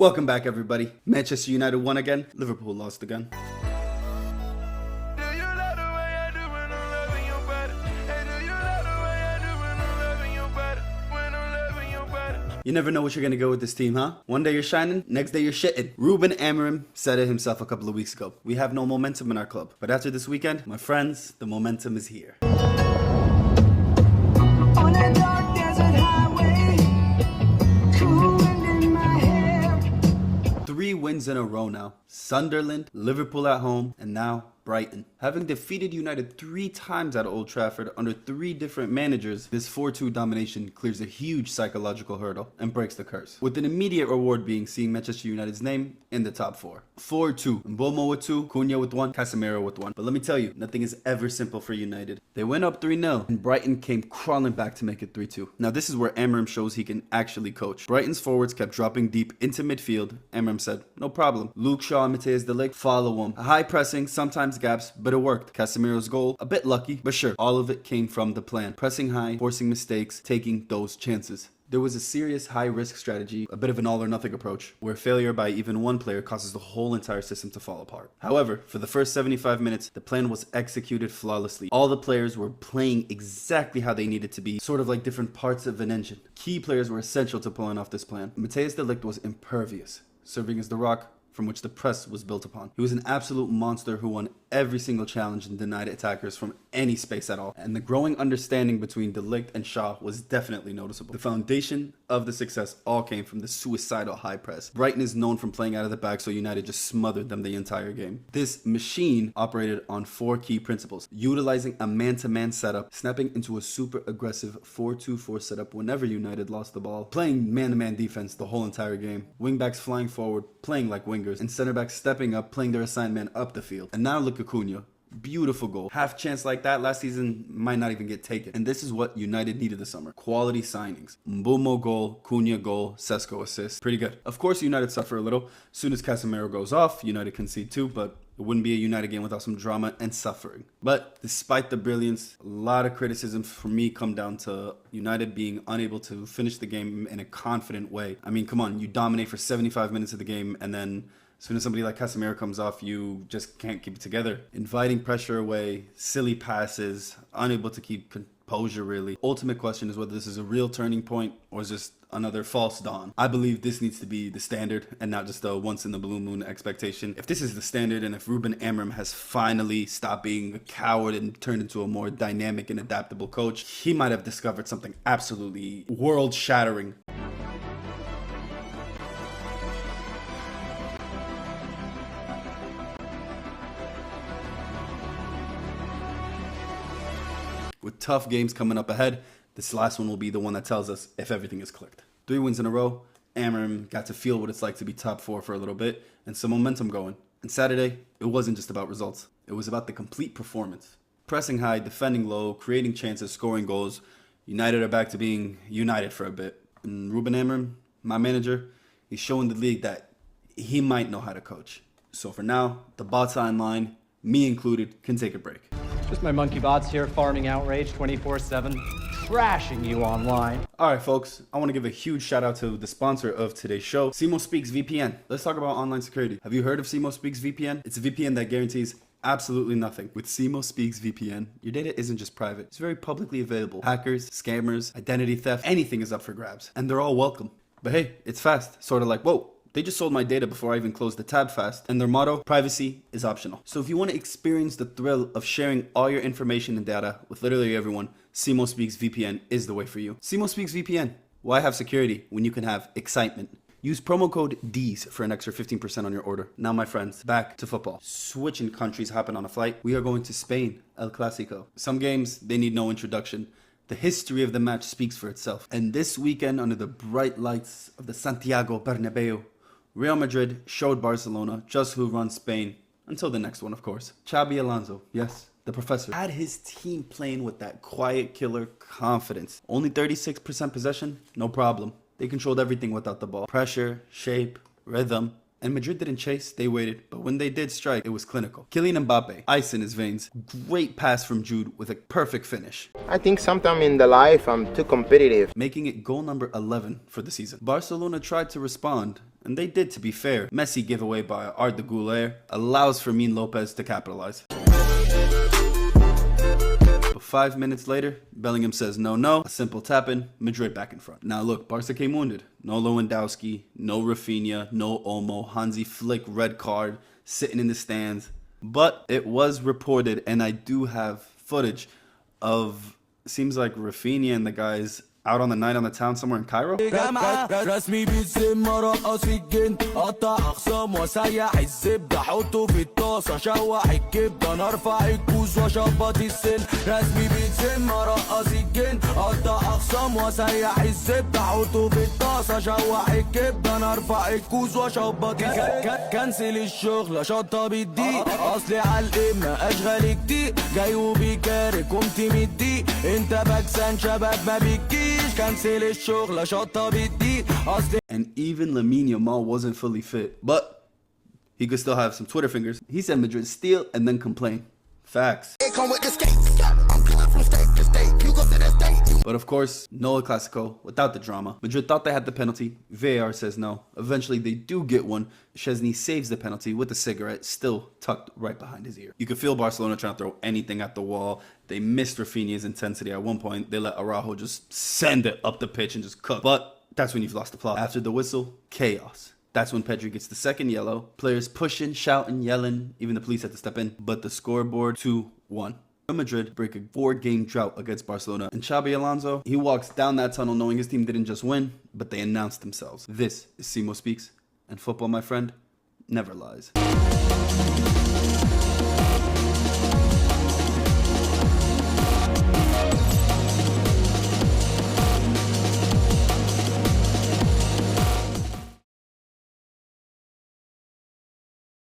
Welcome back, everybody. Manchester United won again. Liverpool lost again. You never know what you're going to go with this team, huh? One day you're shining, next day you're shitting. Ruben Amorim said it himself a couple of weeks ago. We have no momentum in our club. But after this weekend, my friends, the momentum is here. On a dark desert highway, cool wind in my hair. 3 wins in a row now. Sunderland, Liverpool at home, and now Brighton. Having defeated United 3 times at Old Trafford under 3 different managers, this 4-2 domination clears a huge psychological hurdle and breaks the curse, with an immediate reward being seeing Manchester United's name in the top 4. 4-2. Mbeumo with 2, Cunha with 1, Casemiro with 1. But let me tell you, nothing is ever simple for United. They went up 3-0, and Brighton came crawling back to make it 3-2. Now this is where Amorim shows he can actually coach. Brighton's forwards kept dropping deep into midfield. Amorim said, no problem. Luke Shaw and Matthias de Ligt follow him. High pressing, sometimes gaps, but it worked. Casemiro's goal, a bit lucky, but sure, all of it came from the plan. Pressing high, forcing mistakes, taking those chances. There was a serious high-risk strategy, a bit of an all-or-nothing approach, where failure by even one player causes the whole entire system to fall apart. However, for the first 75 minutes, the plan was executed flawlessly. All the players were playing exactly how they needed to be, sort of like different parts of an engine. Key players were essential to pulling off this plan. Matthias de Ligt was impervious, serving as the rock from which the press was built upon. He was an absolute monster who won every single challenge and denied attackers from any space at all. And the growing understanding between de Ligt and Shaw was definitely noticeable. The foundation of the success all came from the suicidal high press. Brighton is known from playing out of the back, so United just smothered them the entire game. This machine operated on 4 key principles: utilizing a man-to-man setup, snapping into a super aggressive 4-2-4 setup whenever United lost the ball, playing man-to-man defense the whole entire game, wingbacks flying forward, playing like wingers, and center backs stepping up, playing their assigned man up the field. And now look at Cunha. Beautiful goal. Half chance like that last season might not even get taken. And this is what United needed this summer. Quality signings. Mbeumo goal, Cunha goal, Sesko assist. Pretty good. Of course, United suffer a little. As soon as Casemiro goes off, United concede too, but it wouldn't be a United game without some drama and suffering. But despite the brilliance, a lot of criticism for me come down to United being unable to finish the game in a confident way. I mean, come on, you dominate for 75 minutes of the game, and then as soon as somebody like Casemiro comes off, you just can't keep it together. Inviting pressure away, silly passes, unable to keep composure really. Ultimate question is whether this is a real turning point or is just another false dawn. I believe this needs to be the standard and not just a once in the blue moon expectation. If this is the standard and if Ruben Amorim has finally stopped being a coward and turned into a more dynamic and adaptable coach, he might have discovered something absolutely world-shattering. With tough games coming up ahead, this last one will be the one that tells us if everything is clicked. 3 wins in a row, Amorim got to feel what it's like to be top 4 for a little bit, and some momentum going. And Saturday, it wasn't just about results. It was about the complete performance. Pressing high, defending low, creating chances, scoring goals. United are back to being United for a bit. And Ruben Amorim, my manager, he's showing the league that he might know how to coach. So for now, the bot-sign line, me included, can take a break. Just my monkey bots here farming outrage 24/7, trashing you online. Alright folks, I want to give a huge shout out to the sponsor of today's show, Simo Speaks VPN. Let's talk about online security. Have you heard of Simo Speaks VPN? It's a VPN that guarantees absolutely nothing. With Simo Speaks VPN, your data isn't just private, it's very publicly available. Hackers, scammers, identity theft, anything is up for grabs. And they're all welcome. But hey, it's fast. Sort of like, whoa. They just sold my data before I even closed the tab fast, and their motto, privacy is optional. So if you want to experience the thrill of sharing all your information and data with literally everyone, Simo Speaks VPN is the way for you. Simo Speaks VPN. Why have security when you can have excitement? Use promo code DEES for an extra 15% on your order. Now my friends, back to football. Switching countries, hopping on a flight. We are going to Spain, El Clásico. Some games, they need no introduction. The history of the match speaks for itself. And this weekend, under the bright lights of the Santiago Bernabéu, Real Madrid showed Barcelona just who runs Spain, until the next one, of course. Xabi Alonso, yes, the professor, had his team playing with that quiet killer confidence. Only 36% possession, no problem. They controlled everything without the ball. Pressure, shape, rhythm. And Madrid didn't chase, they waited. But when they did strike, it was clinical. Kylian Mbappe, ice in his veins. Great pass from Jude with a perfect finish. I think sometime in the life I'm too competitive. Making it goal number 11 for the season. Barcelona tried to respond, And they did, to be fair. Messi giveaway by Arda Güler allows Fermin Lopez to capitalize. But 5 minutes later, Bellingham says no, a simple tap-in, Madrid back in front. Now look, Barca came wounded. No Lewandowski, no Rafinha, no Olmo, Hansi Flick red card, sitting in the stands. But it was reported, and I do have footage of, seems like Rafinha and the guys out on the night on the town somewhere in Cairo. رسمي بيتسم رقص في الجن قطع اخصام وسيح الزبده حطه في الطاسه شوح الكبده انا ارفع الكوز واشبط السن رسمي بيتسم رقص الجن قطع اخصام وسيح الزبده حطه في الطاسه شوح الكبده انا ارفع الكوز واشبط كنسل الشغل شطه بالدي اصلي على القمه اشغال كتير جاي وبيكارك قمت مدي انت بكسان شباب ما بيجيش كنسل الشغل شطه بالدي اصلي. And even Lamine Yamal wasn't fully fit, but he could still have some Twitter fingers. He said Madrid steal and then complain. Facts. But of course, no Clásico without the drama. Madrid thought they had the penalty. VAR says no. Eventually they do get one. Szczesny saves the penalty with a cigarette still tucked right behind his ear. You could feel Barcelona trying to throw anything at the wall. They missed Rafinha's intensity at one point. They let Araujo just send it up the pitch and just cook. But that's when you've lost the plot. After the whistle, chaos. That's when Pedri gets the second yellow. Players pushing, shouting, yelling. Even the police had to step in. But the scoreboard, 2-1. Madrid break a 4-game drought against Barcelona. And Xabi Alonso, he walks down that tunnel knowing his team didn't just win, but they announced themselves. This is Simo Speaks. And football, my friend, never lies.